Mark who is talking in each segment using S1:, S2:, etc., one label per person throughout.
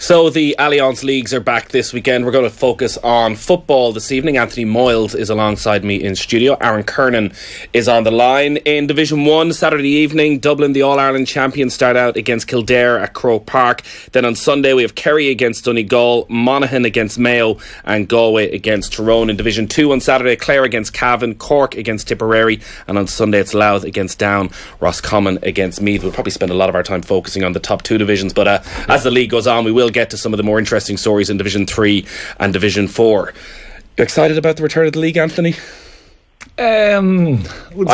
S1: So the Allianz Leagues are back this weekend. We're going to focus on football this evening. Anthony Moyles is alongside me in studio. Aaron Kernan is on the line. In Division 1, Saturday evening, Dublin, the All-Ireland champions, start out against Kildare at Croke Park. Then on Sunday we have Kerry against Donegal, Monaghan against Mayo and Galway against Tyrone. In Division 2 on Saturday, Clare against Cavan, Cork against Tipperary, and on Sunday it's Louth against Down, Roscommon against Meath. We'll probably spend a lot of our time focusing on the top two divisions, but as the league goes on we will get to some of the more interesting stories in Division 3 and Division 4. You excited about the return of the league, Anthony?
S2: I'll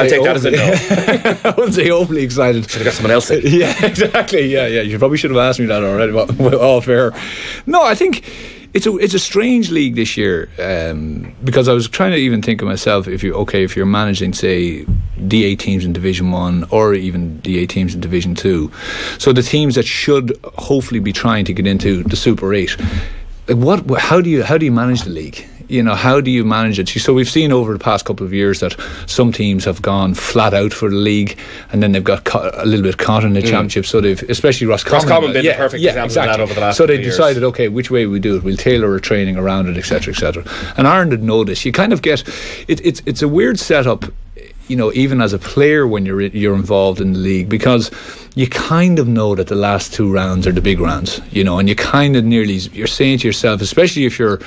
S1: take that as a no.
S2: I wouldn't say overly excited.
S1: Should have got someone else in.
S2: Yeah, exactly. Yeah. You probably should have asked me that already, but all fair. No, I think it's a strange league this year, because I was trying to even think of myself, if you're managing, say, D8 teams in Division 1 or even D8 teams in Division 2, so the teams that should hopefully be trying to get into the Super 8, how do you manage the league? You know, how do you manage it? So we've seen over the past couple of years that some teams have gone flat out for the league, and then they've got a little bit caught in the championship. So they've, especially Roscommon
S1: been the perfect example of that over the last
S2: so
S1: couple
S2: they
S1: of years.
S2: decided, okay, which way we do it? We'll tailor our training around it, etc., etc. And Ireland did know this. You kind of get it's a weird setup, you know, even as a player when you're involved in the league, because you kind of know that the last two rounds are the big rounds, you know, and you kind of you're saying to yourself, especially if you're,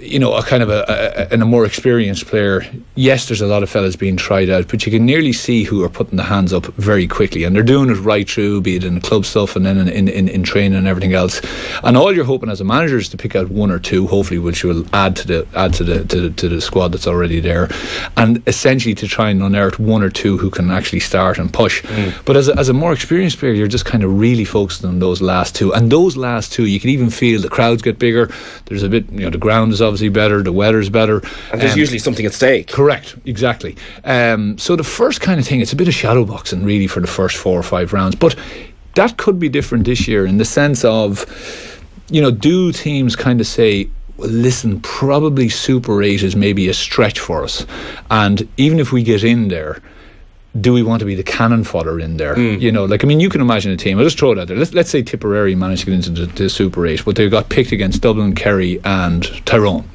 S2: you know, a kind of a more experienced player, yes, there's a lot of fellas being tried out, but you can nearly see who are putting the hands up very quickly, and they're doing it right through, be it in the club stuff and then in training and everything else. And all you're hoping as a manager is to pick out one or two, hopefully, which will add to the squad that's already there, and essentially to try and unearth one or two who can actually start and push. But as a more experienced player, you're just kind of really focused on those last two, and those last two, you can even feel the crowds get bigger. There's a bit, you know, the ground is obviously better, the weather's better,
S1: and there's usually something at stake.
S2: Correct, exactly. So the first kind of thing, it's a bit of shadow boxing really for the first 4 or 5 rounds, but that could be different this year in the sense of, you know, do teams kind of say, well, listen, probably Super 8 is maybe a stretch for us, and even if we get in there, do we want to be the cannon fodder in there? You know, like, I mean, you can imagine a team, I'll just throw it out there, let's say Tipperary managed to get into the Super 8, but they got picked against Dublin, Kerry and Tyrone.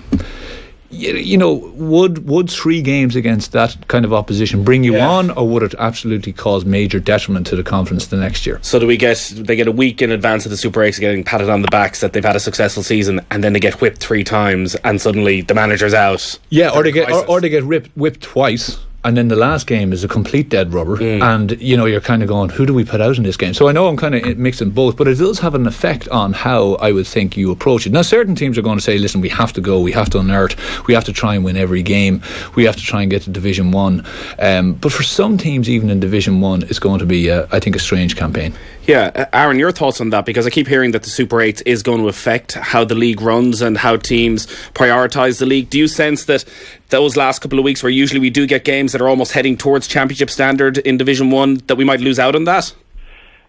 S2: You know, would 3 games against that kind of opposition bring you on, or would it absolutely cause major detriment to the conference the next year?
S1: So they get a week in advance of the Super 8 getting patted on the backs that they've had a successful season, and then they get whipped 3 times and suddenly the manager's out.
S2: Yeah, or they get whipped twice, and then the last game is a complete dead rubber, and you know, you're kind of going, who do we put out in this game? So I know I'm kind of mixing both, but it does have an effect on how I would think you approach it. Now, certain teams are going to say, listen, we have to go, we have to unearth, we have to try and win every game, we have to try and get to Division 1, but for some teams, even in Division 1, it's going to be, I think, a strange campaign.
S1: Yeah, Aaron, your thoughts on that? Because I keep hearing that the Super 8 is going to affect how the league runs and how teams prioritise the league. Do you sense that those last couple of weeks, where usually we do get games that are almost heading towards championship standard in Division 1, that we might lose out on that?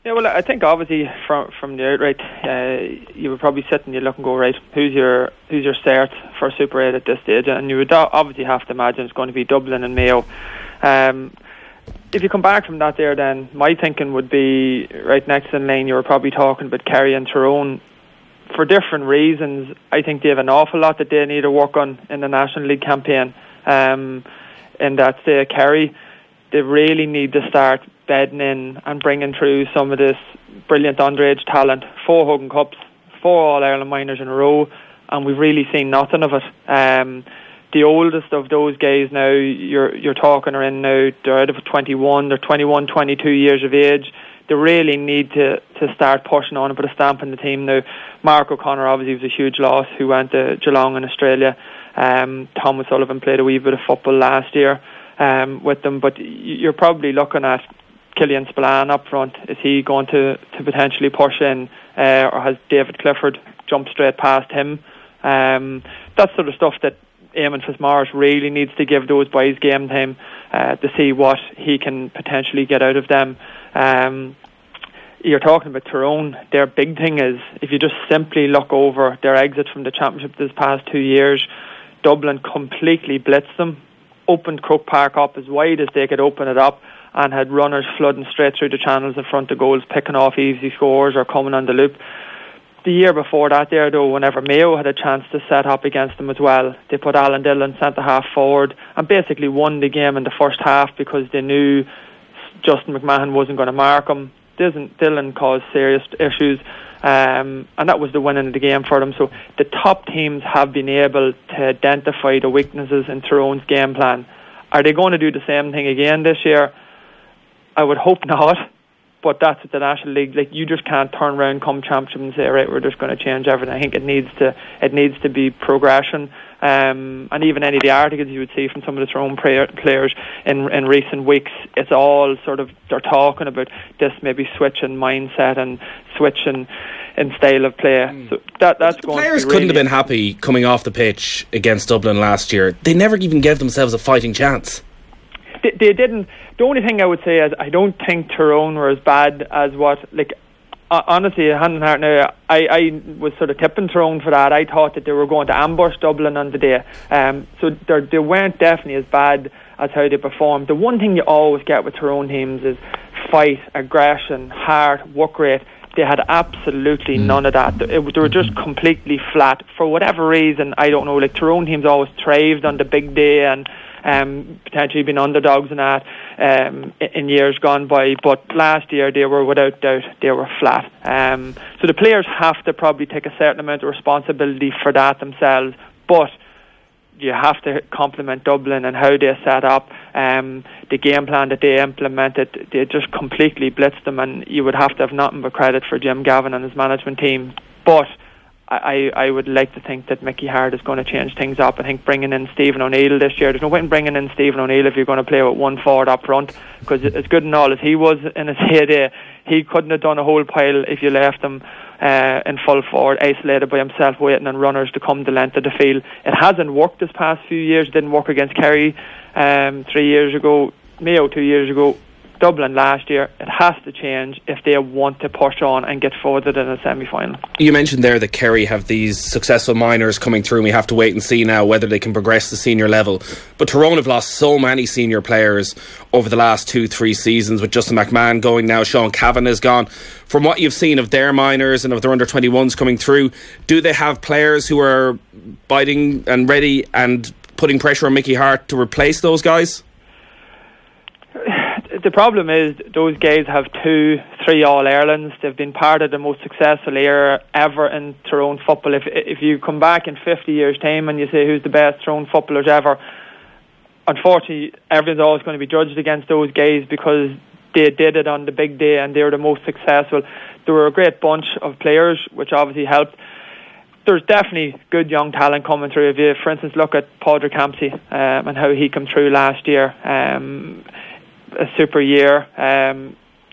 S3: Yeah, well, I think obviously from the outright, you would probably sit and you look and go, right, who's your start for Super 8 at this stage? And you would obviously have to imagine it's going to be Dublin and Mayo. If you come back from that there, then my thinking would be right next in line, you were probably talking about Kerry and Tyrone. For different reasons, I think they have an awful lot that they need to work on in the National League campaign. In that, say, Kerry, they really need to start bedding in and bringing through some of this brilliant underage talent. 4 Hogan Cups, 4 All-Ireland minors in a row, and we've really seen nothing of it. The oldest of those guys now, you're talking are in now, they're out of 21, they're 21, 22 years of age. They really need to start pushing on and put a stamp on the team now. Mark O'Connor obviously was a huge loss, who went to Geelong in Australia. Tom O'Sullivan played a wee bit of football last year with them, but you're probably looking at Killian Spillane up front. Is he going to potentially push in, or has David Clifford jumped straight past him? That sort of stuff that Eamon Fitzmaurice really needs to give those boys game time to see what he can potentially get out of them. You're talking about Tyrone. Their big thing is, if you just simply look over their exit from the championship this past 2 years, Dublin completely blitzed them, opened Croke Park up as wide as they could open it up, and had runners flooding straight through the channels in front of goals, picking off easy scores or coming on the loop. The year before that there, though, whenever Mayo had a chance to set up against them as well, they put Alan Dillon centre-half forward and basically won the game in the first half because they knew Justin McMahon wasn't going to mark him. Dillon caused serious issues, and that was the winning of the game for them. So the top teams have been able to identify the weaknesses in Tyrone's game plan. Are they going to do the same thing again this year? I would hope not. But that's what the National League, like, you just can't turn around come championship and say, right, we're just going to change everything. I think it needs to be progression. And even any of the articles you would see from some of the Tyrone players in recent weeks, it's all sort of, they're talking about this maybe switch in mindset and switch in style of play. So that's going to be
S1: players couldn't have been happy coming off the pitch against Dublin last year. They never even gave themselves a fighting chance.
S3: They didn't. The only thing I would say is I don't think Tyrone were as bad as what, like, honestly, hand on heart now, I was sort of tipping Tyrone for that. I thought that they were going to ambush Dublin on the day. So they weren't definitely as bad as how they performed. The one thing you always get with Tyrone teams is fight, aggression, heart, work rate. They had absolutely none of that. They were just completely flat. For whatever reason, I don't know, like, Tyrone teams always thrived on the big day and potentially been underdogs in that in years gone by, but last year they were without doubt they were flat. So the players have to probably take a certain amount of responsibility for that themselves, but you have to compliment Dublin and how they set up. The game plan that they implemented, they just completely blitzed them, and you would have to have nothing but credit for Jim Gavin and his management team. But I would like to think that Mickey Hart is going to change things up. I think bringing in Stephen O'Neill this year, there's no point in bringing in Stephen O'Neill if you're going to play with one forward up front, because as good and all as he was in his heyday, he couldn't have done a whole pile if you left him in full forward, isolated by himself, waiting on runners to come the length of the field. It hasn't worked this past few years. It didn't work against Kerry 3 years ago, Mayo 2 years ago, Dublin last year. It has to change if they want to push on and get forward in a semi-final.
S1: You mentioned there that Kerry have these successful minors coming through, and we have to wait and see now whether they can progress to senior level. But Tyrone have lost so many senior players over the last 2-3 seasons, with Justin McMahon going now, Sean Cavan is gone. From what you've seen of their minors and of their under-21s coming through, do they have players who are biting and ready and putting pressure on Mickey Hart to replace those guys?
S3: The problem is those guys have 2-3 All-Irelands. They've been part of the most successful era ever in Tyrone football. If you come back in 50 years' time and you say who's the best Tyrone footballers ever, unfortunately everything's always going to be judged against those guys because they did it on the big day and they were the most successful. They were a great bunch of players, which obviously helped. There's definitely good young talent coming through. If you, for instance, look at Padraig Campsey and how he came through last year, a super year,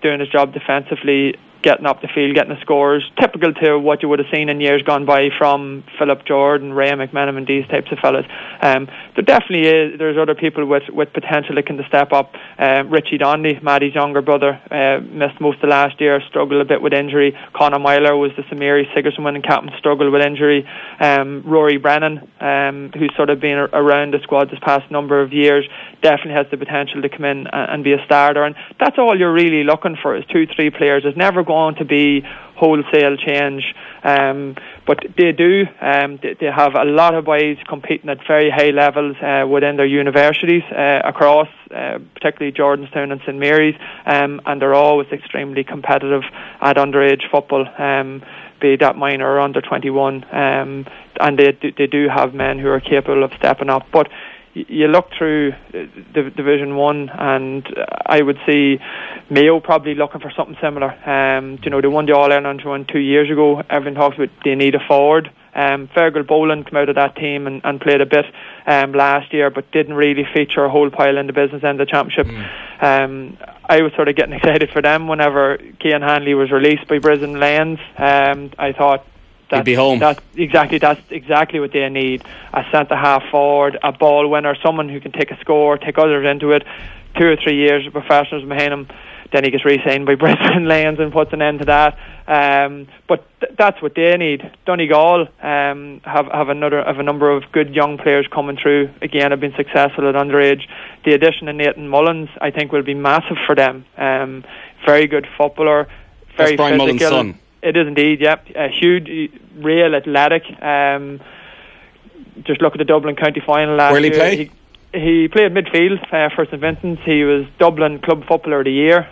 S3: doing his job defensively, getting up the field, getting the scores, typical to what you would have seen in years gone by from Philip Jordan, Ray McMenamin, and these types of fellas. There definitely is. There's other people with potential that can step up. Richie Donnelly, Maddie's younger brother, missed most of last year, struggled a bit with injury. Conor Myler was the Samiri Sigerson winning captain, struggled with injury. Rory Brennan, who's sort of been around the squad this past number of years, definitely has the potential to come in and be a starter, and that's all you're really looking for is 2-3 players. There's never going to be wholesale change, but they do. They have a lot of boys competing at very high levels within their universities across, particularly Jordanstown and St Mary's, and they're always extremely competitive at underage football, be that minor or under 21, and they do have men who are capable of stepping up. But you look through the Division 1 and I would see Mayo probably looking for something similar. They won the All-Ireland 2 years ago. Everyone talks about they need a forward. Fergal Boland came out of that team and played a bit last year, but didn't really feature a whole pile in the business end of the championship. I was sort of getting excited for them whenever Cian Hanley was released by Brisbane Lions. I thought
S1: he'd be home.
S3: That's exactly what they need. A centre-half forward, a ball winner, someone who can take a score, take others into it. 2 or 3 years of professionals behind him. Then he gets re-signed by Brisbane Lions and puts an end to that. But that's what they need. Donegal have a number of good young players coming through. Again, have been successful at underage. The addition of Nathan Mullins, I think, will be massive for them. Very good footballer, very
S1: Brian
S3: physical.
S1: Mullins' son.
S3: It is indeed, yeah. Huge, real athletic. Just look at the Dublin county final last year.
S1: Where did he play?
S3: He played midfield for St Vincent's. He was Dublin Club Footballer of the Year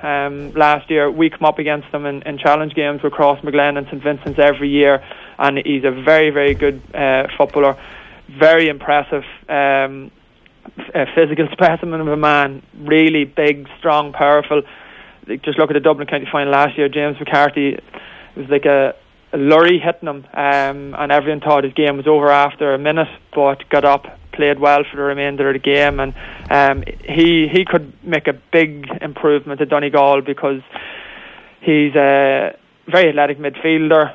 S3: last year. We come up against him in challenge games with Crossmaglen and St Vincent's every year, and he's a very, very good footballer. Very impressive physical specimen of a man. Really big, strong, powerful. Just look at the Dublin county final last year. James McCarthy, it was like a lurry hitting him, and everyone thought his game was over after a minute, but got up, played well for the remainder of the game, and he could make a big improvement at Donegal, because he's a very athletic midfielder,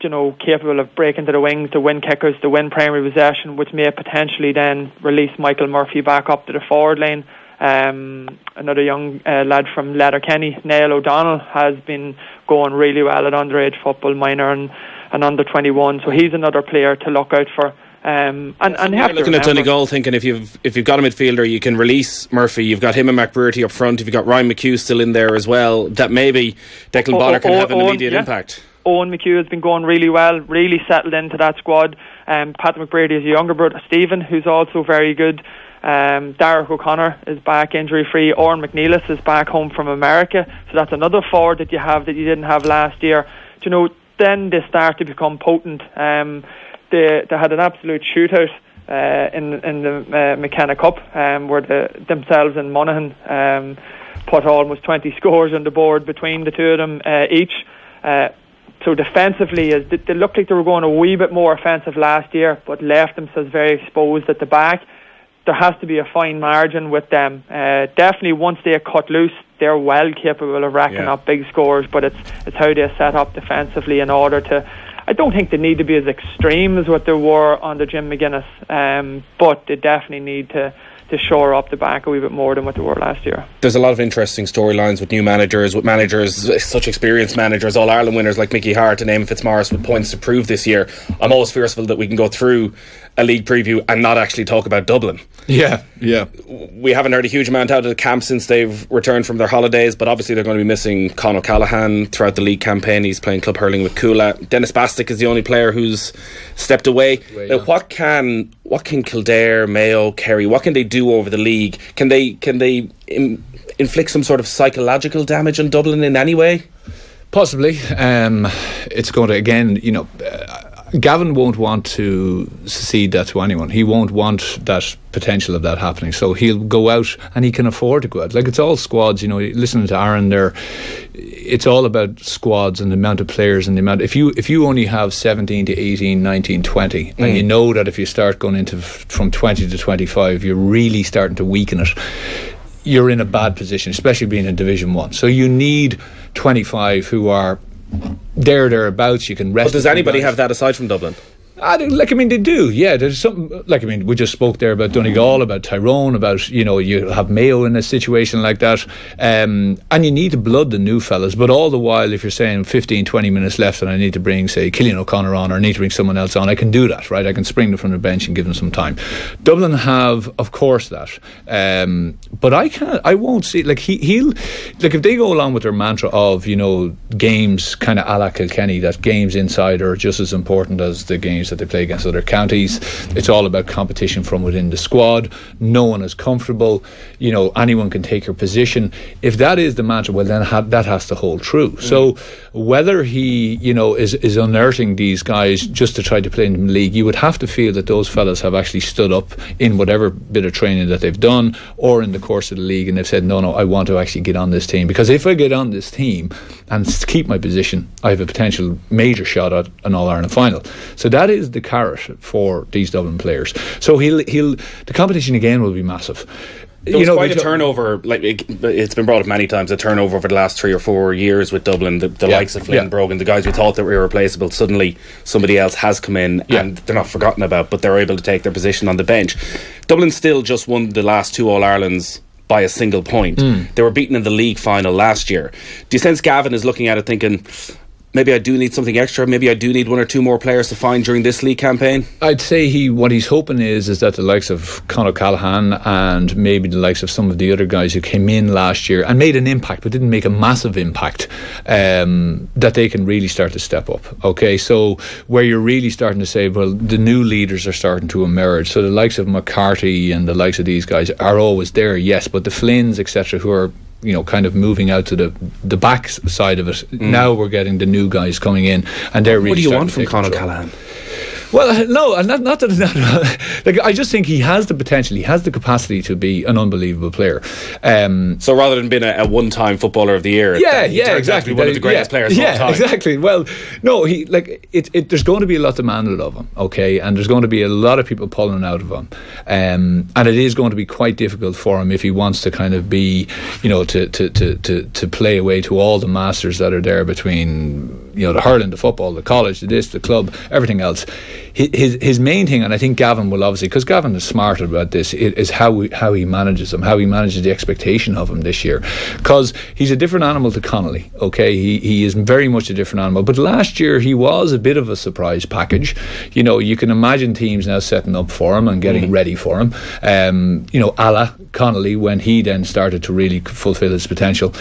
S3: capable of breaking to the wings, to win kickers, to win primary possession, which may potentially then release Michael Murphy back up to the forward lane. Another young lad from Letterkenny, Niall O'Donnell, has been going really well at underage football, minor and under 21. So he's another player to look out for. And you have
S1: looking at Donegal, thinking if you've got a midfielder, you can release Murphy. You've got him and McBrearty up front. If you've got Ryan McHugh still in there as well, that maybe Declan Bonner can have an immediate impact.
S3: Owen McHugh has been going really well, really settled into that squad. Patrick McBrearty is a younger brother, Stephen, who's also very good. Darragh O'Connor is back injury free. Oren McNeilis is back home from America, so that's another forward that you have that you didn't have last year. Then they start to become potent. They had an absolute shootout in the McKenna Cup, where themselves and Monaghan put almost 20 scores on the board between the two of them each. So defensively, they looked like they were going a wee bit more offensive last year, but left themselves very exposed at the back. There has to be a fine margin with them. Definitely, once they are cut loose, they're well capable of racking up big scores. But it's how they set up defensively in order to. I don't think they need to be as extreme as what they were under Jim McGuinness, but they definitely need to shore up the back a wee bit more than what they were last year.
S1: There's a lot of interesting storylines with new managers, such experienced managers, All-Ireland winners like Mickey Hart and Eamon Fitzmaurice with points to prove this year. I'm always fearful that we can go through a league preview and not actually talk about Dublin.
S2: Yeah.
S1: We haven't heard a huge amount out of the camp since they've returned from their holidays, but obviously they're going to be missing Con O'Callaghan throughout the league campaign. He's playing club hurling with Coola. Dennis Bastick is the only player who's stepped away. Now, what can Kildare, Mayo, Kerry, what can they do over the league? Can they inflict some sort of psychological damage on Dublin in any way?
S2: Possibly. It's going to, again, Gavin won't want to cede that to anyone. He won't want that potential of that happening. So he'll go out, and he can afford to go out. Like, it's all squads, listening to Aaron there, it's all about squads and the amount of players and the amount. If you only have 17 to 18, 19, 20, and you know that if you start going into from 20 to 25, you're really starting to weaken it, you're in a bad position, especially being in Division 1. So you need 25 who are thereabouts. You can rest.
S1: But does anybody have that aside from Dublin?
S2: They do. Yeah, there's something. We just spoke there about Donegal, about Tyrone, about you have Mayo in a situation like that, and you need to blood the new fellas. But all the while, if you're saying 15, 20 minutes left, and I need to bring, say, Cillian O'Connor on, or I need to bring someone else on, I can do that, right? I can spring them from the bench and give them some time. Dublin have, of course, that, but I won't see. He'll if they go along with their mantra of games kind of a la Kilkenny, that games inside are just as important as the games that they play against other counties. It's all about competition from within the squad. No one is comfortable. Anyone can take your position. If that is the mantra, well, then that has to hold true. So whether he is unearthing these guys just to try to play in the league, you would have to feel that those fellas have actually stood up in whatever bit of training that they've done, or in the course of the league, and they've said, no, I want to actually get on this team, because if I get on this team and keep my position, I have a potential major shot at an All-Ireland final. So that is the carrot for these Dublin players. So the competition again will be massive.
S1: There was quite a turnover, it's been brought up many times, a turnover over the last 3 or 4 years with Dublin. The likes of Flynn Brogan, the guys we thought that were irreplaceable, suddenly somebody else has come in and they're not forgotten about, but they're able to take their position on the bench. Dublin still just won the last 2 All-Irelands by a single point. They were beaten in the league final last year. Do you sense Gavin is looking at it thinking, maybe I do need something extra, maybe I do need one or two more players to find during this league campaign?
S2: I'd say what he's hoping is that the likes of Conor Callaghan and maybe the likes of some of the other guys who came in last year and made an impact but didn't make a massive impact, that they can really start to step up. Okay, so where you're really starting to say, well, the new leaders are starting to emerge. So the likes of McCarthy and the likes of these guys are always there, yes, but the Flynns, etc., who are kind of moving out to the back side of it. Now we're getting the new guys coming in, and they're really.
S1: What do you want from Conor Callaghan?
S2: Well, no, and not that. Like, I just think he has the potential. He has the capacity to be an unbelievable player.
S1: So rather than being a one-time footballer of the year,
S2: exactly,
S1: one of the greatest players of all time.
S2: Exactly. Well, no, there's going to be a lot demanded of him. Okay, and there's going to be a lot of people pulling out of him, and it is going to be quite difficult for him if he wants to kind of be, to play away to all the masters that are there between, the hurling, the football, the college, the club, everything else. His main thing, and I think Gavin will obviously, because Gavin is smart about this, is how he manages him, how he manages the expectation of him this year, because he's a different animal to Connolly. Okay, he is very much a different animal, but last year he was a bit of a surprise package. You can imagine teams now setting up for him and getting ready for him, a la Connolly, when he then started to really fulfill his potential.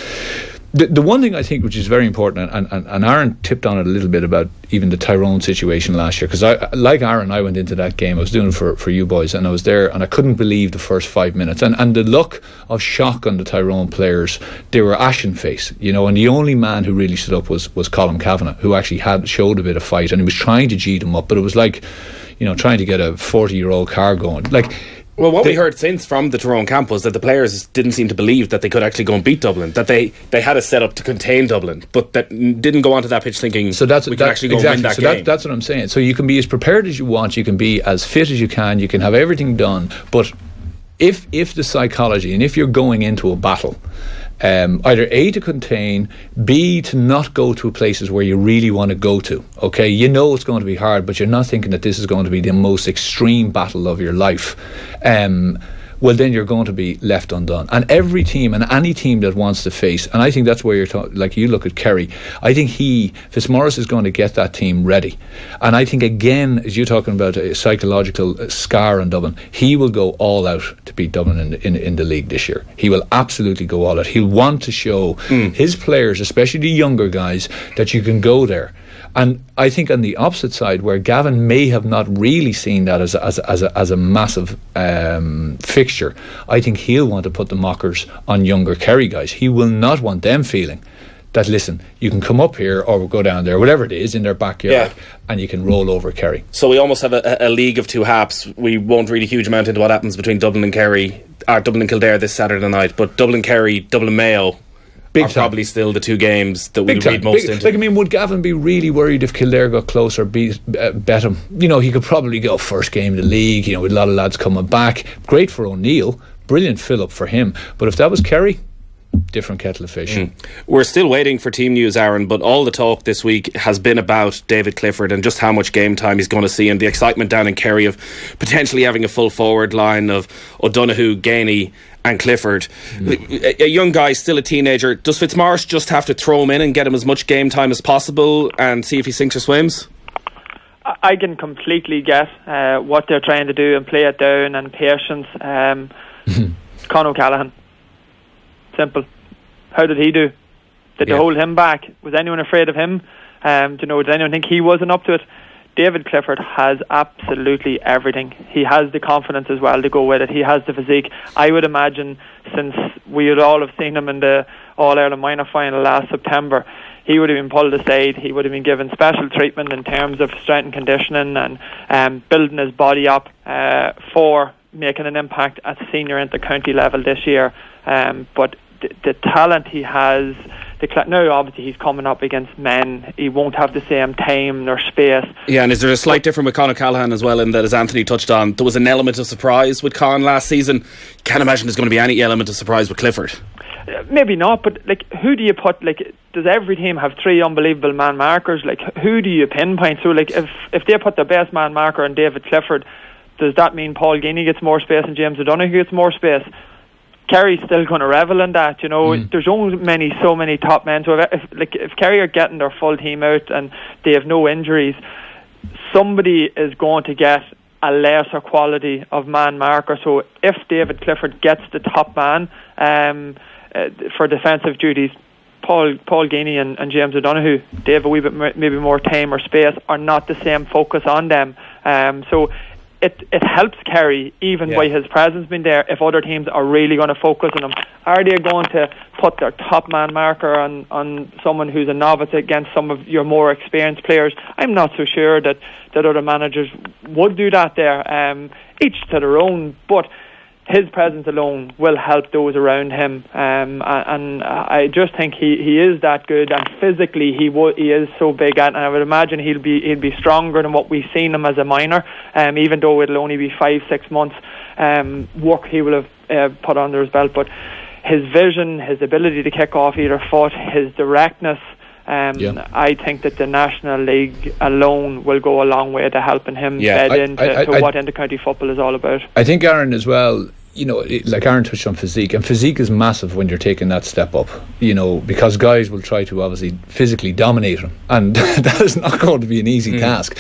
S2: The one thing I think which is very important, and Aaron tipped on it a little bit about even the Tyrone situation last year, because like Aaron, I went into that game, I was doing it for you boys, and I was there and I couldn't believe the first 5 minutes, and the look of shock on the Tyrone players. They were ashen face, and the only man who really stood up was Colin Kavanagh, who actually showed a bit of fight, and he was trying to G them up, but it was like trying to get a 40-year-old car going.
S1: Well, what we heard since from the Tyrone camp was that the players didn't seem to believe that they could actually go and beat Dublin, that they had a set up to contain Dublin, but that didn't go onto that pitch thinking we can actually go and win that game.
S2: That's what I'm saying. So you can be as prepared as you want, you can be as fit as you can have everything done, but if the psychology, and if you're going into a battle, either A, to contain, B, to not go to places where you really want to go to. Okay, it's going to be hard, but you're not thinking that this is going to be the most extreme battle of your life. Well, then you're going to be left undone. And every team, and any team that wants to face, and I think that's where you look at Kerry, I think Fitzmaurice is going to get that team ready. And I think, again, as you're talking about a psychological scar on Dublin, he will go all out to beat Dublin in the league this year. He will absolutely go all out. He'll want to show his players, especially the younger guys, that you can go there. And I think on the opposite side, where Gavin may have not really seen that as a massive fixture, I think he'll want to put the mockers on younger Kerry guys. He will not want them feeling that, listen, you can come up here or we'll go down there, whatever it is, in their backyard, and you can roll over Kerry.
S1: So we almost have a league of two halves. We won't read a huge amount into what happens between Dublin and Kerry, or Dublin and Kildare this Saturday night, but Dublin Kerry, Dublin Mayo are probably still the two games that we'll read most into.
S2: Would Gavin be really worried if Kildare got close or bet him? He could probably go first game of the league, with a lot of lads coming back. Great for O'Neill, brilliant fill-up for him. But if that was Kerry, different kettle of fish.
S1: We're still waiting for team news, Aaron, but all the talk this week has been about David Clifford and just how much game time he's going to see, and the excitement down in Kerry of potentially having a full forward line of O'Donoghue, Gainey and Clifford. A young guy, still a teenager. Does Fitzmaurice just have to throw him in and get him as much game time as possible and see if he sinks or swims?
S3: I can completely get what they're trying to do and play it down and patience. Conor O'Callaghan. Simple. How did he do? Did they hold him back? Was anyone afraid of him? Did anyone think he wasn't up to it? David Clifford has absolutely everything. He has the confidence as well to go with it. He has the physique. I would imagine, since we would all have seen him in the All-Ireland minor final last September, he would have been pulled aside. He would have been given special treatment in terms of strength and conditioning and building his body up for making an impact at senior inter-county level this year. But the talent he has, now obviously he's coming up against men. He won't have the same time nor space.
S1: Yeah, and is there a slight difference with Conor Callaghan as well, in that, as Anthony touched on, there was an element of surprise with Con last season? Can't imagine there's going to be any element of surprise with Clifford.
S3: Maybe not, but who do you put? Does every team have three unbelievable man markers? Who do you pinpoint? So if they put their best man marker on David Clifford, does that mean Paul Gainey gets more space and James O'Donoghue gets more space? Kerry's still going to revel in that. There's only so many top men. So if Kerry are getting their full team out and they have no injuries, somebody is going to get a lesser quality of man marker. So if David Clifford gets the top man for defensive duties, Paul Geaney and James O'Donoghue, they have a wee bit maybe more time or space, or not the same focus on them. So it helps Kerry, even by his presence being there, if other teams are really going to focus on him. Are they going to put their top man marker on someone who's a novice against some of your more experienced players? I'm not so sure that other managers would do that there. Each to their own, but his presence alone will help those around him, and I just think he is that good, and physically he is so big, and I would imagine he'll be stronger than what we've seen him as a minor, even though it'll only be 5-6 months work he will have put under his belt. But his vision, his ability to kick off either foot, his directness, I think that the National League alone will go a long way to helping him bed into what inter-county football is all about.
S2: I think, Aaron, as well, like Aaron touched on physique, and physique is massive when you're taking that step up, because guys will try to obviously physically dominate him, and that is not going to be an easy task.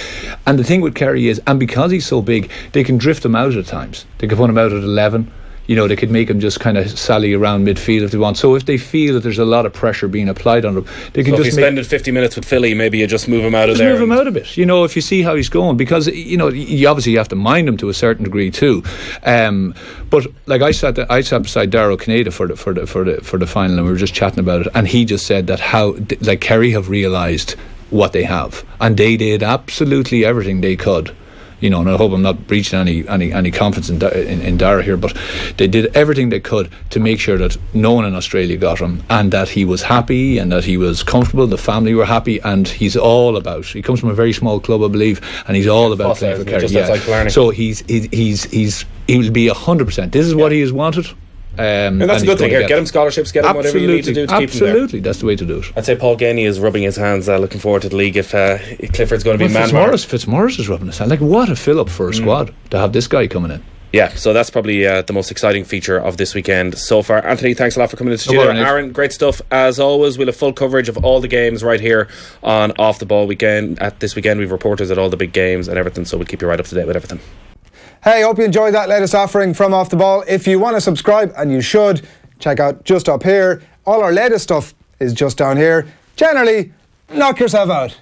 S2: And the thing with Kerry is, and because he's so big, they can drift him out at times. They can put him out at 11. They could make him just kind of sally around midfield if they want. So if they feel that there's a lot of pressure being applied on him, they can
S1: if you spend 50 minutes with Philly, maybe you just move him out of there.
S2: Move him out a bit, if you see how he's going, because you obviously have to mind him to a certain degree too. But like I sat beside Darragh Canada for the final, and we were just chatting about it, and he just said that how Kerry have realised what they have, and they did absolutely everything they could. And I hope I'm not breaching any confidence in Dara here, but they did everything they could to make sure that no one in Australia got him, and that he was happy, and that he was comfortable, the family were happy, and he comes from a very small club, I believe, and he's all about playing for Kerry. So he will be 100%. This is what he has wanted.
S1: And that's a good thing here. Get him scholarships, get him whatever you need to do to keep him there.
S2: Absolutely, that's the way to do it.
S1: I'd say Paul Geaney is rubbing his hands, looking forward to the league if Clifford's going to be man.
S2: Fitzmaurice is rubbing his hands. What a fill up for a squad to have this guy coming in.
S1: Yeah, so that's probably the most exciting feature of this weekend so far. Anthony, thanks a lot for coming into the studio. Aaron, great stuff as always. We'll have full coverage of all the games right here on Off the Ball weekend. At this weekend, we've reporters at all the big games and everything, so we'll keep you right up to date with everything.
S4: Hey, hope you enjoyed that latest offering from Off the Ball. If you want to subscribe, and you should, check out just up here. All our latest stuff is just down here. Generally, knock yourself out.